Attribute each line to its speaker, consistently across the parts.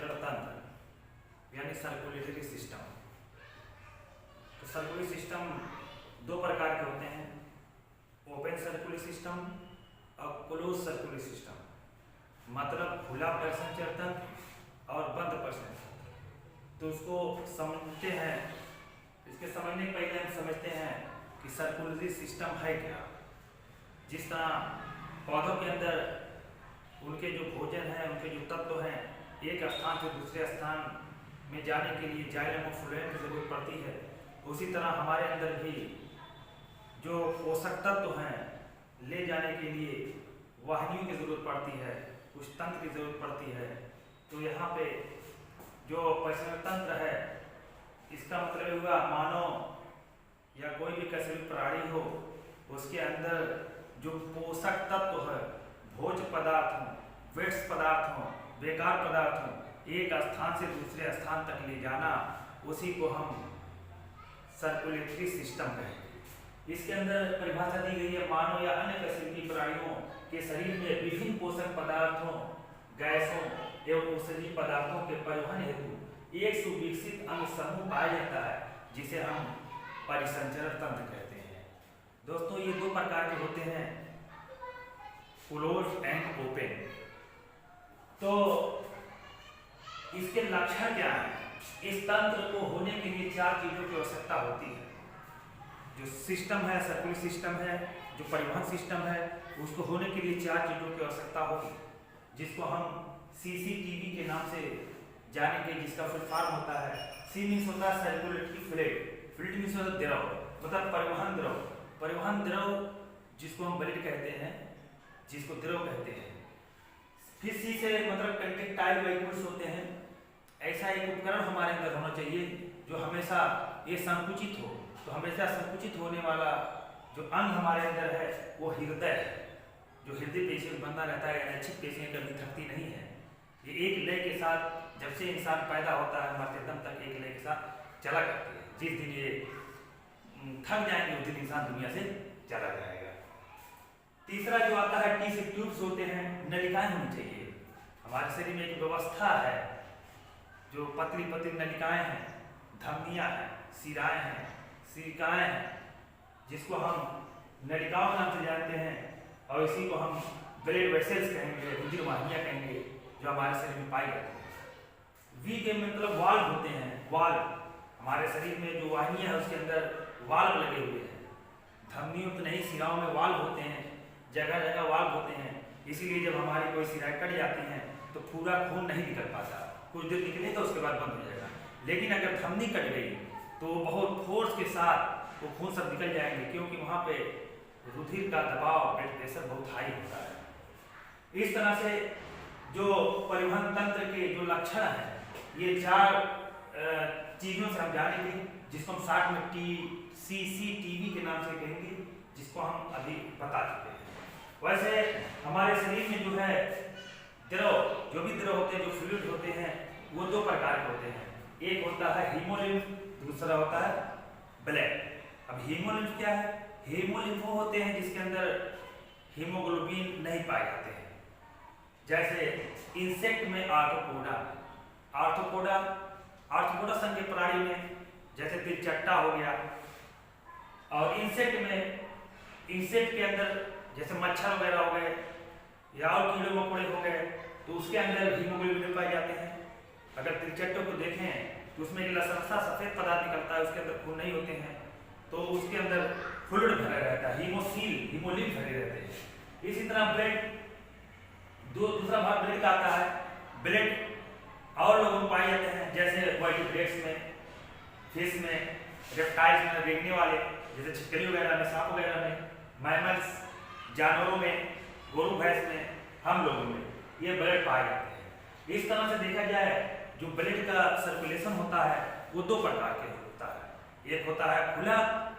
Speaker 1: परिसंचरण तंत्र यानी सर्कुलेटरी सिस्टम। तो सर्कुलेटरी सिस्टम दो प्रकार के होते हैं, ओपन सर्कुलेटरी सिस्टम और क्लोज सर्कुलेटरी सिस्टम। मतलब खुला परिसंचरण तंत्र और बंद परिसंचरण तंत्र। तो उसको समझते हैं, इसके समझने के पहले हम समझते हैं कि सर्कुलेटरी सिस्टम है क्या। जिस तरह पौधों के अंदर उनके जो भोजन है, उनके जो तत्व हैं, एक स्थान से दूसरे स्थान में जाने के लिए जाइलम और फ्लोएम की जरूरत पड़ती है, उसी तरह हमारे अंदर भी जो पोषक तत्व हैं ले जाने के लिए वाहिनियों की जरूरत पड़ती है, कुछ तंत्र की जरूरत पड़ती है। तो यहाँ पे जो परिसंचरण तंत्र है, इसका मतलब हुआ मानव या कोई भी कैसे भी प्राणी हो, उसके अंदर जो पोषक तत्व है, भोज्य पदार्थ हो, वेस्ट पदार्थ हो, बेकार पदार्थ हो, एक स्थान से दूसरे स्थान तक ले जाना, उसी को हम सर्कुलेटरी सिस्टम कहेंगे। इसके अंदर परिभाषा दी गई है, मानव या अन्य कशेरुकी प्राणियों के शरीर में विभिन्न पोषक पदार्थों, गैसों एवं औषधीय पदार्थों के परिवहन हेतु एक सुविकसित अंग समूह पाया जाता है, जिसे हम परिसंचरण तंत्र कहते हैं। दोस्तों, ये दो प्रकार के होते हैं, क्लोज एंड ओपन। तो इसके लक्षण क्या है? इस तंत्र को होने के लिए चार चीजों की आवश्यकता होती है। जो सिस्टम है, सर्कुलेटरी सिस्टम है, जो परिवहन सिस्टम है, उसको होने के लिए चार चीजों की आवश्यकता होगी, जिसको हम CCTV के नाम से जानेंगे, जिसका फुल फॉर्म होता है C मीन्स होता है सर्कुलेटरी फ्लूइड, फ्लूइड मीन्स होता है द्रव, मतलब परिवहन द्रव। परिवहन द्रव जिसको हम ब्लड कहते हैं, जिसको द्रव कहते हैं। फिर C से मतलब कंडक्टाइल वेहिकल्स होते हैं। ऐसा एक उपकरण हमारे अंदर होना चाहिए जो हमेशा ये संकुचित हो। तो हमेशा संकुचित होने वाला जो अंग हमारे अंदर है वो हृदय है, जो हृदय पेशी में बंधा रहता है, यानी अच्छी पेशियां कभी थकती नहीं है। ये एक लय के साथ जब से इंसान पैदा होता है मरते दम तक एक लय के साथ चला करती है। जिस दिन ये थक जाएंगे उस दिन इंसान दुनिया से चला जाएगा। तीसरा जो आता है T से ट्यूब्स होते हैं, नलिकाएं होनी चाहिए। हमारे शरीर में एक व्यवस्था है, जो पतली पतली नलिकाएं हैं, धमनियां हैं, शिराएं हैं, सिरिकाएं हैं, जिसको हम नलिकाओं के नाम से जानते हैं, और इसी को हम ब्लड वेसल्स कहेंगे, रुधिर वाहिनियां कहेंगे, जो हमारे शरीर में पाई जाती है। V के मतलब वाल्व होते हैं। वाल्व हमारे शरीर में जो वाहिनियां है उसके अंदर वाल्व लगे हुए हैं। धमनियों तो नहीं, शिराओं में वाल्व होते हैं, जगह जगह वाल्व होते हैं। इसीलिए जब हमारी कोई शिराएं कट जाती हैं तो पूरा खून नहीं निकल पाता, कुछ देर निकलेगा उसके बाद बंद हो जाएगा। लेकिन अगर धमनी कट गई तो बहुत फोर्स के साथ वो खून सब निकल जाएंगे, क्योंकि वहां पे रुधिर का दबाव, ब्लड प्रेशर बहुत हाई होता है। इस तरह से जो परिवहन तंत्र के जो लक्षण हैं, ये चार चीजों से हम जानेंगे, जिसको हम शॉर्ट में CCTV के नाम से कहेंगे, जिसको हम अभी बता चुके हैं। वैसे हमारे शरीर में जो है द्रव, जो भी द्रव होते हैं, जो फ्लूइड होते हैं, वो दो प्रकार के होते हैं। एक होता है हीमोलिम्फ, दूसरा होता है ब्लड। अब हीमोलिम्फ क्या है? हीमोलिम्फ वो होते हैं जिसके अंदर हीमोग्लोबिन नहीं पाए जाते हैं। जैसे इंसेक्ट में आर्थ्रोपोडा, आर्थ्रोपोडा संघ के प्राणी में जैसे तिलचट्टा हो गया, और इंसेक्ट में, इंसेक्ट के अंदर जैसे मच्छर वगैरह हो गए या और कीड़े मकोड़े हो गए, तो उसके अंदर हीमोग्लोबिन पाए जाते हैं। अगर तिलचट्टों को देखें तो उसमें एक लसनसा सफेद पदार्थ निकलता है, उसके अंदर खून नहीं होते हैं, तो उसके अंदर फ्लूइड भरा रहता है, हीमोलिम्फ भरे रहते हैं। इसी तरह ब्लड, दूसरा भाग ब्लड का आता है। ब्लड और लोगों में पाए जाते हैं, जैसे वर्टिब्रेट्स में, फिश में, रेप्टाइल्स में, रेंगने वाले जैसे छिपकली वगैरह में, सांप वगैरह में, मैमल्स जानवरों में, गोरू भैंस में, हम लोगों में ये ब्लड पाए जाते हैं। इस तरह से देखा जाए जो ब्लड का सर्कुलेशन होता है वो दो प्रकार के होता है, एक होता है खुला,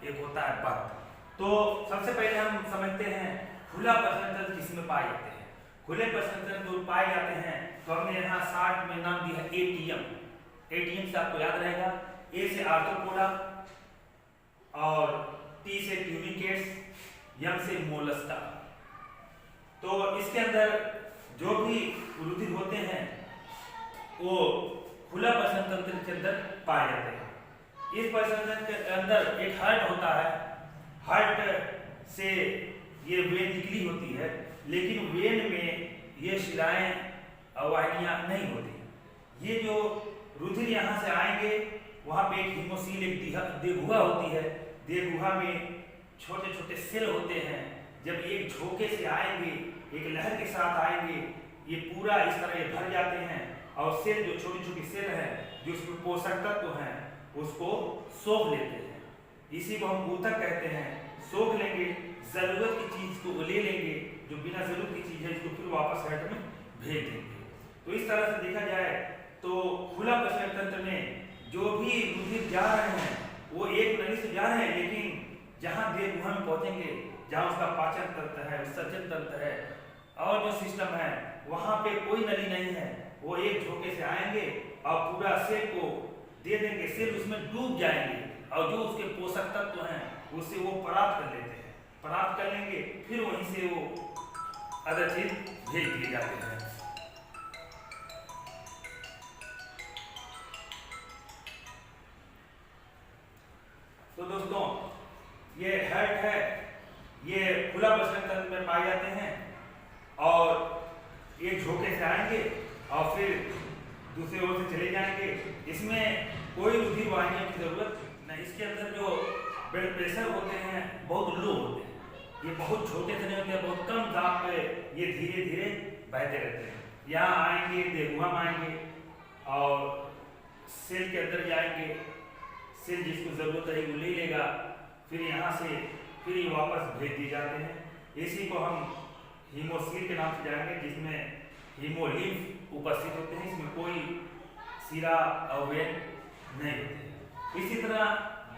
Speaker 1: एक होता है बंद। तो सबसे पहले हम समझते हैं खुला परिसंचरण तंत्र किसमें पाए जाते हैं। खुले परिसंचरण तंत्र जो पाए जाते हैं, तो हमने यहाँ शॉर्ट में नाम दिया है ATM। ATM से आपको याद रहेगा, A से आर्थ्रोपोडा, और T से ट्यूनिकेट्स, M से मोलस्का। तो इसके अंदर जो भी रुधिर होते हैं वो खुला पाचन तंत्र के अंदर पाए जाते हैं। इस पाचन तंत्र के अंदर एक हार्ट होता है, हार्ट से ये वेन निकली होती है, लेकिन वेन में ये शिराएं और वाहिनियां नहीं होती। ये जो रुधिर यहाँ से आएंगे, वहाँ पे एक हीमोसील, एक देगुहा होती है। देगुहा में छोटे छोटे सेल होते हैं। जब एक झोंके से आएंगे, एक लहर के साथ आएंगे, ये पूरा इस तरह भर जाते हैं और सेल जो छोटी छोटी सेल है जो उसमें पोषक तत्व हैं उसको सोख लेते हैं। इसी को हम ऊतक कहते हैं। सोख लेंगे, जरूरत की चीज को ले लेंगे, जो बिना जरूरत की चीज है इसको फिर वापस हार्ट में भेज देंगे। तो इस तरह से देखा जाए तो खुला पाचन तंत्र में जो भी रुधिर जा रहे हैं वो एक नली से जा रहे हैं, लेकिन जहाँ देहगुहा में पहुंचेंगे, जहाँ उसका पाचन तंत्र है, विसर्जन तंत्र है और जो सिस्टम है, वहां पे कोई नली नहीं है। वो एक झोंके से आएंगे और पूरा सेल को दे देंगे, सेल उसमें डूब जाएंगे और जो उसके पोषक तत्व हैं उससे वो प्राप्त कर लेते हैं। प्राप्त कर लेंगे, फिर वहीं से वो अदर चीज भेज दिए जाते हैं। तो दोस्तों, ये हार्ट है, ये खुला पाचन तंत्र में पाए जाते हैं और एक झोंके से आएंगे और फिर दूसरे ओर से चले जाएंगे। इसमें कोई रुधिर वाहिनियों की जरूरत नहीं। इसके अंदर जो ब्लड प्रेशर होते हैं बहुत लो होते हैं। ये बहुत छोटे से नहीं होते हैं, बहुत कम दाब पे ये धीरे धीरे बहते रहते हैं। यहाँ आएंगे, देहगुहा में आएंगे और सेल के अंदर जाएंगे। सेल जिसको जरूरत है वो ले लेगा, फिर यहाँ से फिर ये वापस भेज दिए जाते हैं। इसी को हम हीमोसील के नाम से जानेंगे, जिसमें हीमोलिम्फ उपस्थित होते हैं। इसमें कोई सिरा और वेन नहीं होते। इसी तरह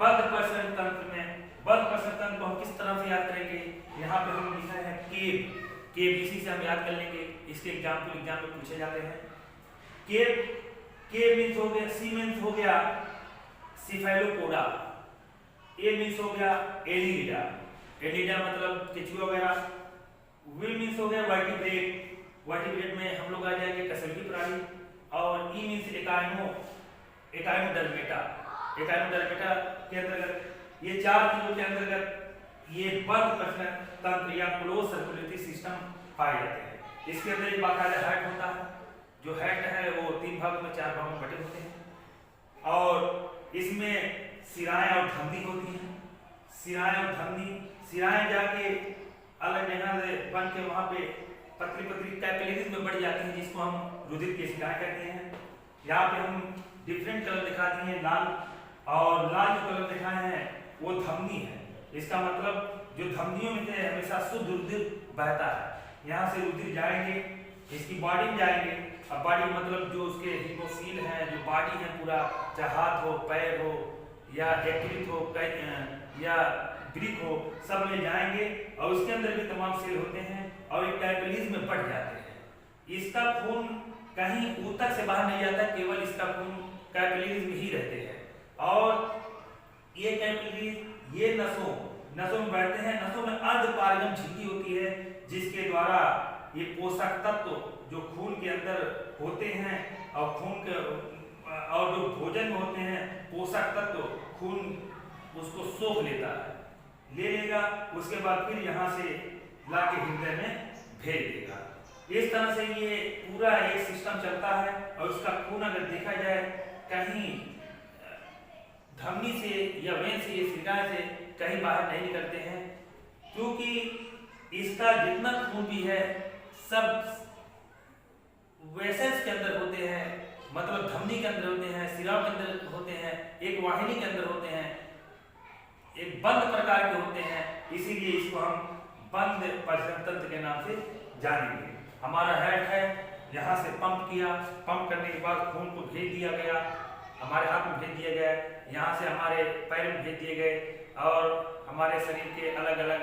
Speaker 1: बद्ध पाचन तंत्र में, बद्ध पाचन तंत्र को हम किस तरह से याद करेंगे? यहाँ पे हम लिखा है केब, इसी से हम याद कर लेंगे। इसके एग्जाम में पूछे जाते हैं। केब मीन्स हो गया, सी मीन्स हो गया सिफेलोपोडा, ए मीन्स हो गया एलिडा, एलिडा मतलब केचुआ वगैरह, विल मीन्स हो गया वर्टिब्रेट, वर्टिब्रेट में हम लोग आ जाएंगे कशेरुकी प्राणी, और ई मीन्स एकाइनोडर्मेटा, एकाइनोडर्मेटा के अंतर्गत ये चार चीजों के अंतर्गत ये बद्ध पाचन तंत्र या क्लोज सर्कुलेटरी सिस्टम पाए जाते हैं। इसके अंदर एक बाकायदा हार्ट होता है। जो हार्ट है वो 3 भाग में 4 भाग में बटे होते हैं और इसमें सिराएं और धमनी होती हैं। सिराएं और धमनी, सिराएं जाके अलग जगह से बन के वहां पे पतली पतली कैपिलरीज में बढ़ जाती हैं, जिसको हम रुधिर की सिराएं कहते हैं। यहाँ पे हम डिफरेंट कलर दिखा दिए हैं, लाल और लाल जो कलर दिखाए हैं वो धमनी है। इसका मतलब जो धमनियों में से हमेशा शुद्ध रुधिर बहता है। यहाँ से रुधिर जाएंगे, इसकी बॉडी में जाएंगे। अब बॉडी मतलब जो उसके हीमोसील है, जो बॉडी है पूरा, चाहे हाथ हो, पैर हो या यकृत हो या ग्रीक हो, सब में जाएंगे और उसके अंदर भी तमाम सेल होते हैं और एक कैपिलरीज में बढ़ जाते हैं। इसका खून कहीं ऊतक से बाहर नहीं जाता, केवल इसका खून कैपिलरीज में ही रहते हैं और ये कैपिलरीज ये नसों में बढ़ते हैं। नसों में अर्धपारगम झिल्ली होती है, जिसके द्वारा ये पोषक तत्व जो खून के अंदर होते हैं और खून के और जो भोजन में होते हैं पोषक तत्व, खून उसको सोख लेता है, ले लेगा, उसके बाद फिर यहाँ से लाके हृदय में भेज देगा। इस तरह से ये पूरा एक सिस्टम चलता है और उसका खून अगर देखा जाए कहीं धमनी से या वेन से या सिराएं से कहीं बाहर नहीं निकलते हैं, क्योंकि इसका जितना खून भी है सब वेसल्स के अंदर होते हैं, मतलब धमनी के अंदर होते हैं, सिराओं के अंदर होते हैं, एक वाहिनी के अंदर होते हैं, एक बंद प्रकार के होते हैं। इसीलिए इसको हम बंद पाचन तंत्र के नाम से जानेंगे। हमारा हार्ट है, यहाँ से पंप किया, पंप करने के बाद खून को भेज दिया गया, हमारे हाथ में भेज दिया गया, यहाँ से हमारे पैर में भेज दिए गए और हमारे शरीर के अलग अलग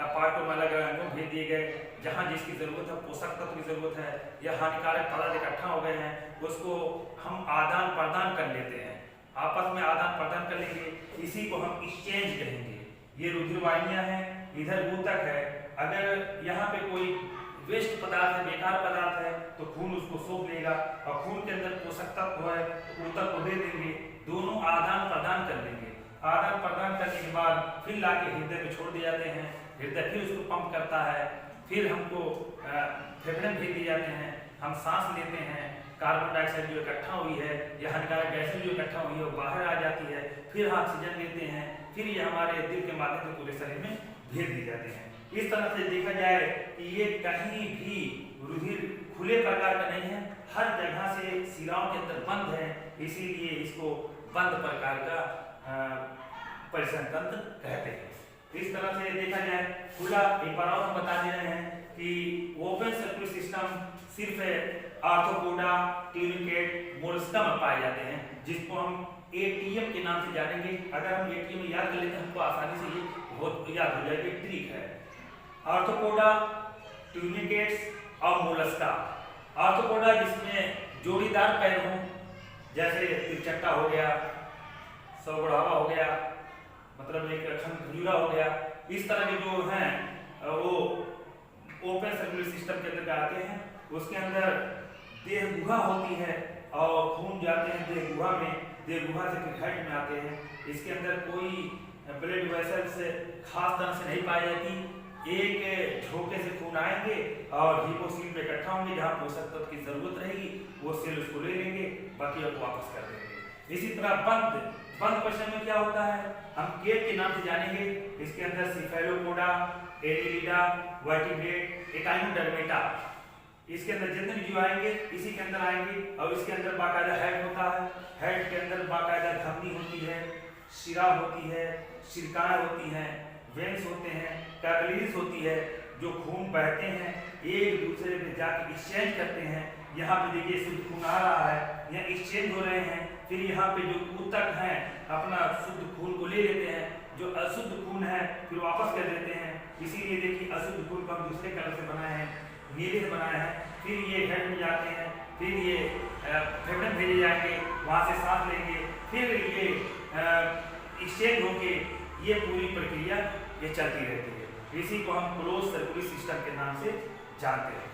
Speaker 1: पार्टों में अलग अलग अंगों भेज दिए गए। जहाँ जिसकी जरूरत है, पोषक तत्व की जरूरत है या हानिकारक पदार्थ इकट्ठा हो गए हैं, उसको हम आदान प्रदान कर लेते हैं, आपस में आदान प्रदान कर लेंगे। इसी को हम एक्सचेंज कहेंगे। ये रुधिर वाहिनियां हैं, इधर ऊतक है। अगर यहाँ पे कोई वेस्ट पदार्थ है, बेकार पदार्थ है, तो खून उसको सोख लेगा और खून के अंदर पोषक तत्व है तो ऊतक को दे देंगे, दोनों आदान प्रदान कर लेंगे। आदान प्रदान करने के बाद फिर लाके हृदय में छोड़ दिए जाते हैं, हृदय फिर उसको पंप करता है, फिर हमको फेफड़े भेज दिए जाते हैं, हम सांस लेते हैं, कार्बन डाइऑक्साइड जो इकट्ठा हुई है या हानिकारक गैसें जो इकट्ठा हुई है वो बाहर आ जाती है, फिर ऑक्सीजन लेते हैं, फिर ये हमारे दिल के माध्यम से पूरे शरीर में भेज दिए जाते हैं। इस तरह से देखा जाए कि ये कहीं भी रुधिर खुले प्रकार का नहीं है, हर जगह से शिराओं के अंदर बंद है, इसीलिए इसको बंद प्रकार का परिसंचरण तंत्र कहते हैं। इस तरह से देखा जाए खुला, एक बार और हम बता दे रहे हैं कि ओपन सर्कुलर सिस्टम सिर्फ आर्थ्रोपोडा, ट्यूनिकेट, मोलस्का में पाए जाते हैं, जिसको हम एटीएम के नाम से जानेंगे। अगर हम एटीएम याद कर लेते हैं हमको आसानी से ये बहुत याद हो जाएगी, ट्रिक है। आर्थ्रोपोडा, ट्यूनिकेट्स और मोलस्का। आर्थ्रोपोडा जिसमें जोड़ीदार पैर हों, जैसे तिरचट्टा हो गया, सौगढ़ावा हो गया, मतलब एक खंजूरा हो गया, इस तरह के जो हैं वो ओपन सर्कुलर सिस्टम के अंदर आते हैं। उसके अंदर देह गुहा होती है और खून जाते हैं देह गुहा में, देह गुहा से फिर हेड में आते हैं। इसके अंदर कोई ब्लड वेसल्स खास तरह से नहीं पाई जाती, एक झोंके से खून आएंगे और हीमोसिल में इकट्ठा होंगे, जहाँ पोषक तत्व की जरूरत रहेगी वो सेल उसको ले लेंगे, बाकी आपको वापस कर देंगे। इसी तरह बंद परिसर में क्या होता है हम केप के नाम से जानेंगे। इसके अंदर सिफेलोपोडा, एनिलिडा, वर्टिब्रेट, एकाइनोडर्मेटा, इसके अंदर जितने भी जीव आएंगे इसी के अंदर आएंगे। और इसके अंदर बाकायदा हेड होता है, हेड के अंदर बाकायदा धमनी होती है, शिरा होती है, शिरकाएं होती हैं, वेन्स होते हैं, कैपिलरीज होती है, जो खून बहते हैं एक दूसरे में जाकर एक्सचेंज करते हैं। यहाँ पे देखिए शुद्ध खून आ रहा है, यहाँ एक्सचेंज हो रहे हैं, फिर यहाँ पे जो ऊतक हैं अपना शुद्ध खून को ले लेते हैं, जो अशुद्ध खून है फिर वापस कर देते हैं। इसीलिए देखिए अशुद्ध खून को हम दूसरे कलर से बनाए हैं, नीले से बनाए हैं, फिर ये हेड में जाते हैं, फिर ये फेफड़े भेजे जाएंगे, वहाँ से सांस लेंगे, फिर ये एक्सचेंज होके ये पूरी प्रक्रिया ये चलती रहती है। इसी को हम क्लोज सर्कुलर सिस्टम के नाम से जानते हैं।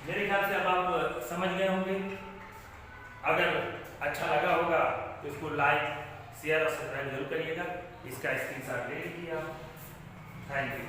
Speaker 1: मेरे ख्याल से अब आप समझ गए होंगे। अगर अच्छा लगा होगा तो इसको लाइक, शेयर और सब्सक्राइब जरूर करिएगा। इसका स्क्रीनशॉट ले लीजिए आप। Thank you.